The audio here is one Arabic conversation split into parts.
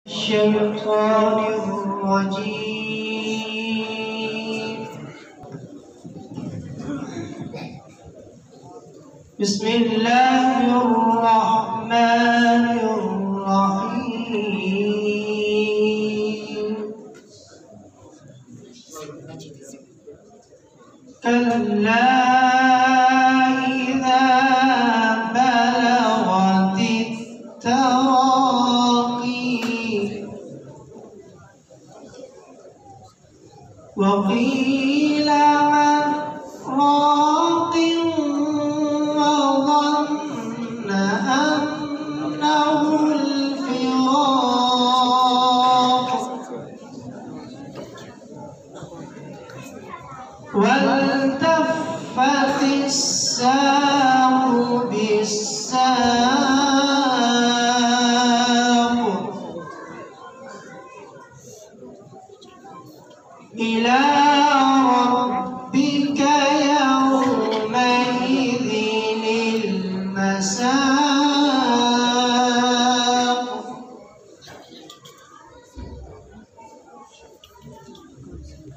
الشيطان الرجيم. بسم الله الرحمن الرحيم. كلا إذا بلغت التراقي وقيل من راق وظن أنه الفراق والتفت الساق بالساق إلى ربك يومئذ المساق.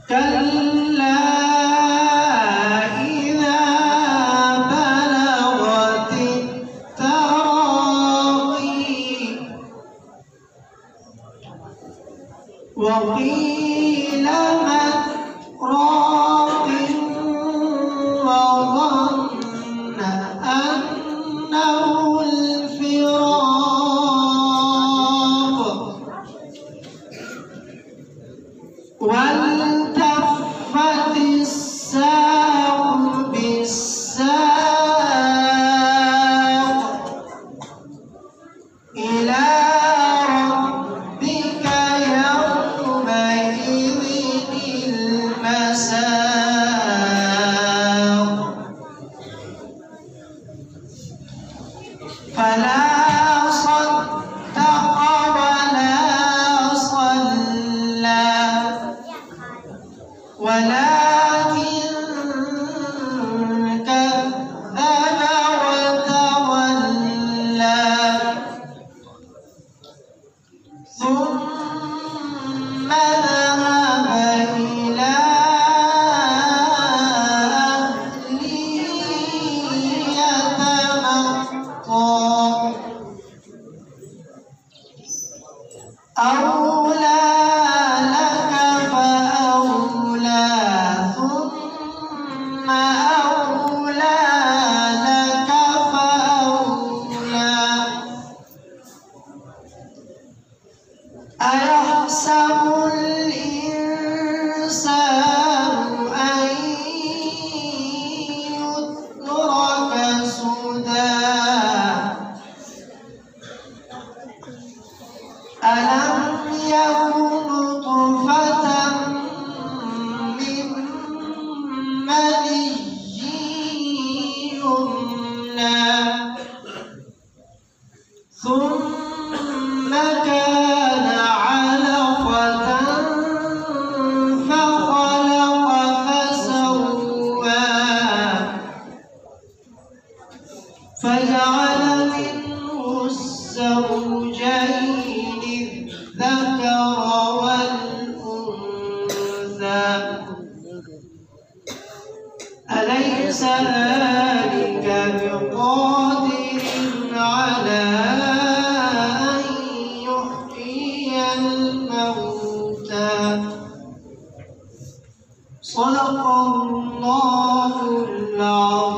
كلا إذا بلغت التراقي وقيل من راق وظن أنه الفراق والتفت الساق بالساق إلى ربك يومئذ المساق. فلا صدق ولا صلى ولكن كذب وتولى ثم ذهب إلى أهله يتمطى. أولى لك فأولى ثم أولى لك فأولى. أيحسب الإنسان أن يترك سدى ألم يكن نطفة من مني يمنى ثم كان علقة فخلق فسوى فجعل منه الزوجين الذكر والأنثى. أليس ذلك بقادر على أن يحيي الموتى؟ صدق الله العظيم.